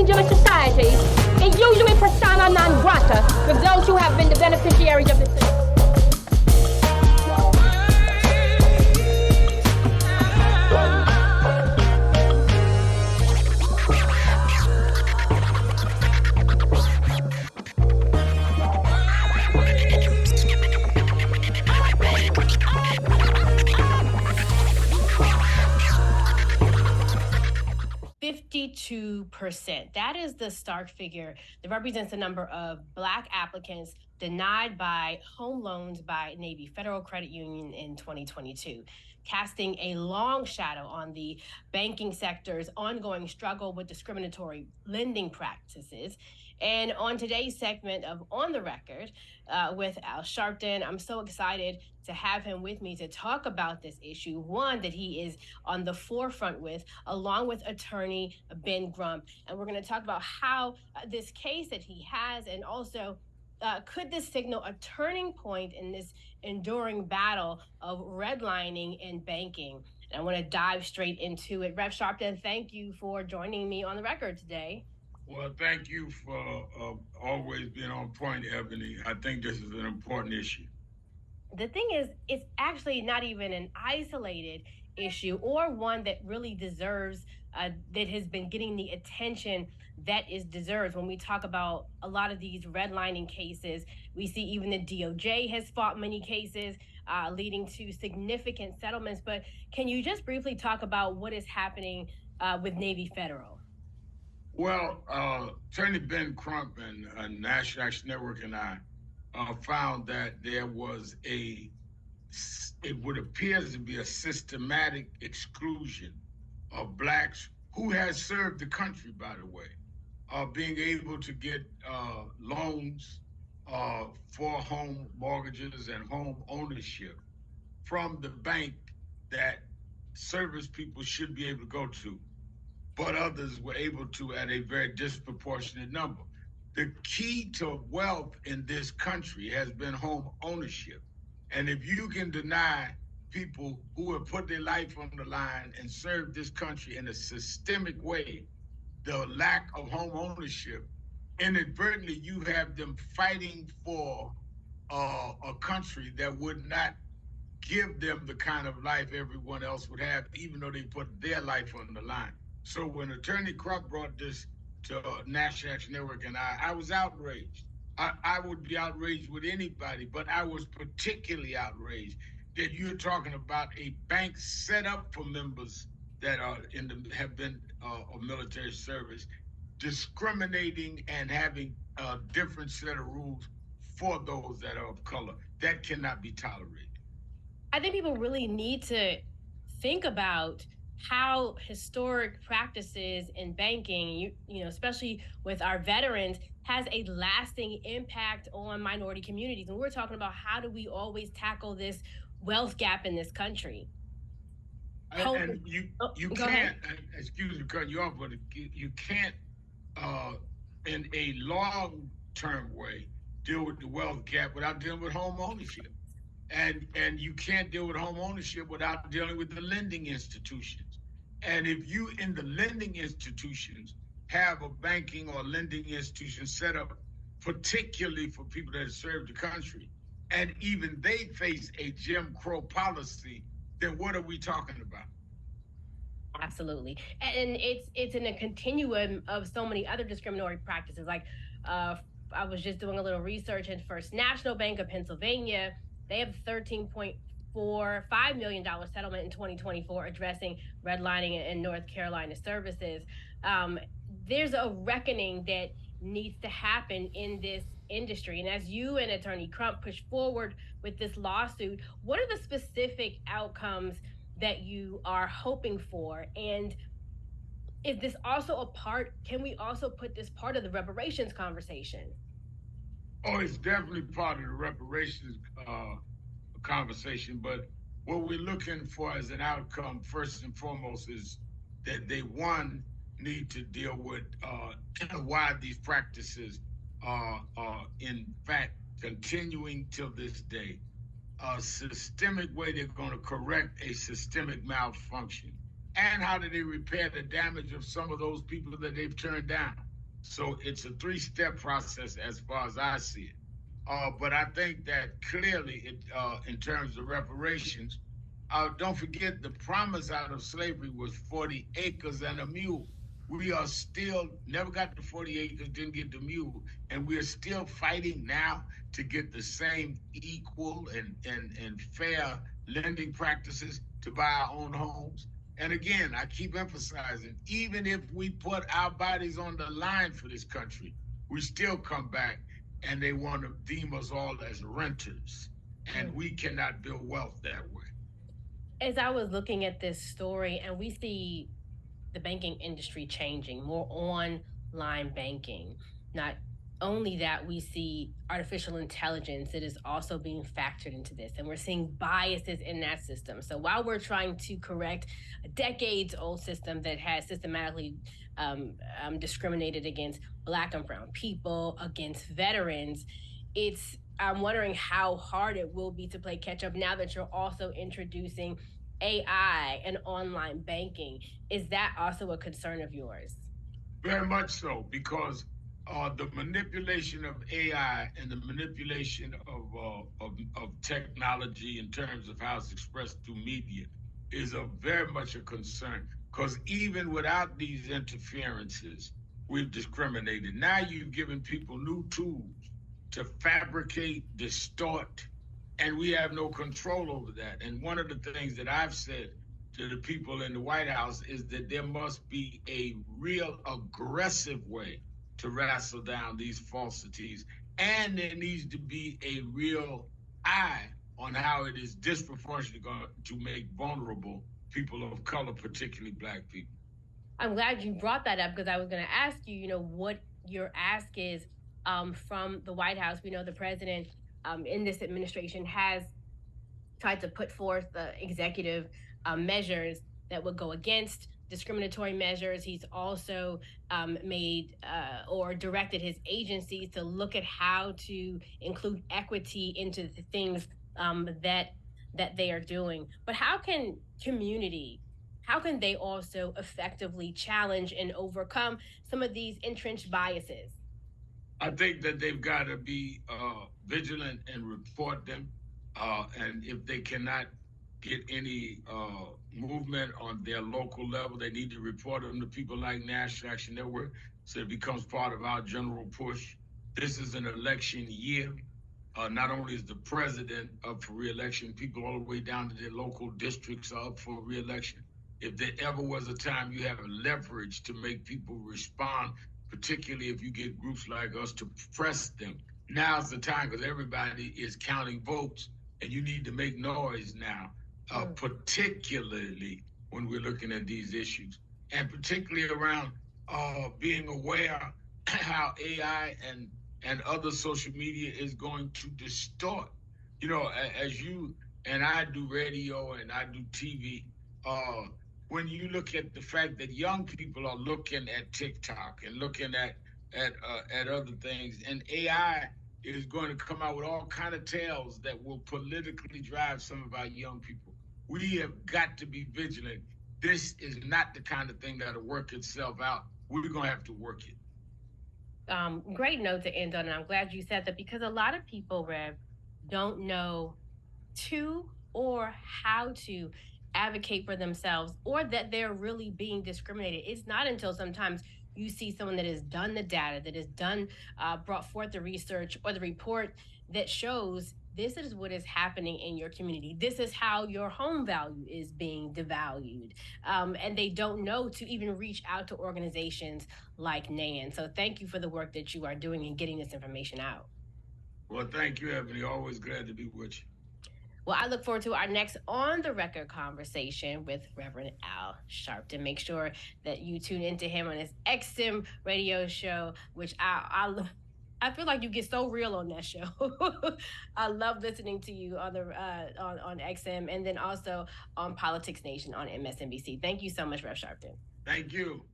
dangerous societies is usually persona non grata with those who have been the beneficiaries of the system. 52%. That is the stark figure that represents the number of Black applicants denied by home loans by Navy Federal Credit Union in 2022, casting a long shadow on the banking sector's ongoing struggle with discriminatory lending practices. And on today's segment of On the Record with Al Sharpton, I'm so excited to have him with me to talk about this issue, one that he is on the forefront with, along with attorney Ben Grump. And we're going to talk about how this case that he has, and also could this signal a turning point in this enduring battle of redlining in banking? And I want to dive straight into it. Rev Sharpton, thank you for joining me on the record today. Well, thank you for always being on point, Ebony. I think this is an important issue. The thing is, it's actually not even an isolated issue or one that really deserves, that has been getting the attention that is deserved. When we talk about a lot of these redlining cases, we see even the DOJ has fought many cases, leading to significant settlements. But can you just briefly talk about what is happening with Navy Federal? Well, Attorney Ben Crump and National Action Network and I found that there was it would appear to be a systematic exclusion of Blacks who has served the country, by the way, being able to get loans for home mortgages and home ownership from the bank that service people should be able to go to, but others were able to at a very disproportionate number. The key to wealth in this country has been home ownership. And if you can deny people who have put their life on the line and served this country in a systemic way the lack of home ownership, inadvertently you have them fighting for a country that would not give them the kind of life everyone else would have, even though they put their life on the line. So when Attorney Crump brought this to National Action Network and I was outraged. I would be outraged with anybody, but I was particularly outraged that you're talking about a bank set up for members that are have been of military service, discriminating and having a different set of rules for those that are of color. That cannot be tolerated. I think people really need to think about how historic practices in banking, you know, especially with our veterans, has a lasting impact on minority communities. And we're talking about how do we always tackle this wealth gap in this country. And you can't, excuse me, cutting you off, but you can't, in a long-term way, deal with the wealth gap without dealing with home ownership. And you can't deal with home ownership without dealing with the lending institutions. And if you in the lending institutions have a banking or lending institution set up particularly for people that have served the country, and even they face a Jim Crow policy, then what are we talking about? Absolutely. And it's in a continuum of so many other discriminatory practices. Like I was just doing a little research in First National Bank of Pennsylvania. They have $13.45 million settlement in 2024 addressing redlining in North Carolina services. There's a reckoning that needs to happen in this industry. And as you and Attorney Crump push forward with this lawsuit, what are the specific outcomes that you are hoping for? And is this also a part, can we also put this part of the reparations conversation? Oh, it's definitely part of the reparations conversation, but what we're looking for as an outcome, first and foremost, is that they, one, need to deal with why these practices are in fact continuing till this day. A systemic way they're going to correct a systemic malfunction, and how do they repair the damage of some of those people that they've turned down. So it's a three-step process as far as I see it. But I think that clearly, in terms of reparations, don't forget the promise out of slavery was 40 acres and a mule. We are still never got the 40 acres, didn't get the mule, and we're still fighting now to get the same equal and fair lending practices to buy our own homes. And again, I keep emphasizing, even if we put our bodies on the line for this country, we still come back and they want to deem us all as renters. And we cannot build wealth that way. As I was looking at this story, and we see the banking industry changing, more online banking. Not only that, we see artificial intelligence that is also being factored into this, and we're seeing biases in that system. So while we're trying to correct a decades-old system that has systematically discriminated against Black and brown people, against veterans, I'm wondering how hard it will be to play catch up now that you're also introducing AI and online banking. Is that also a concern of yours? Very much so, because the manipulation of AI and the manipulation of technology in terms of how it's expressed through media is very much a concern. Because even without these interferences, we've discriminated. Now you've given people new tools to fabricate, distort, and we have no control over that. And one of the things that I've said to the people in the White House is that there must be a real aggressive way to wrestle down these falsities. And there needs to be a real eye on how it is disproportionately going to make vulnerable people of color, particularly Black people. I'm glad you brought that up, because I was going to ask you, what your ask is from the White House. We know the president in this administration has tried to put forth the executive measures that would go against discriminatory measures. He's also made or directed his agencies to look at how to include equity into the things that they are doing. But how can they also effectively challenge and overcome some of these entrenched biases? I think that they've got to be vigilant and report them. And if they cannot get any movement on their local level, they need to report them to people like National Action Network, so it becomes part of our general push. This is an election year. Not only is the president up for re-election, people all the way down to their local districts are up for re-election. If there ever was a time you have leverage to make people respond, particularly if you get groups like us to press them, now's the time, because everybody is counting votes, and you need to make noise now, particularly when we're looking at these issues, and particularly around being aware how AI and other social media is going to distort. As you and I do radio and I do TV, when you look at the fact that young people are looking at TikTok and looking at other things, and AI is going to come out with all kind of tales that will politically drive some of our young people. We have got to be vigilant. This is not the kind of thing that'll work itself out. We're going to have to work it. Great note to end on, and I'm glad you said that, because a lot of people, Rev, don't know to or how to advocate for themselves, or that they're really being discriminated. It's not until sometimes you see someone that has done the data, that has brought forth the research or the report that shows this is what is happening in your community. This is how your home value is being devalued. And they don't know to even reach out to organizations like NAN. So thank you for the work that you are doing in getting this information out. Well, thank you, Ebony. Always glad to be with you. Well, I look forward to our next On the Record conversation with Reverend Al Sharpton. Make sure that you tune into him on his XM radio show, which I feel like you get so real on that show. I love listening to you on on XM, and then also on Politics Nation on MSNBC. Thank you so much, Rev Sharpton. Thank you.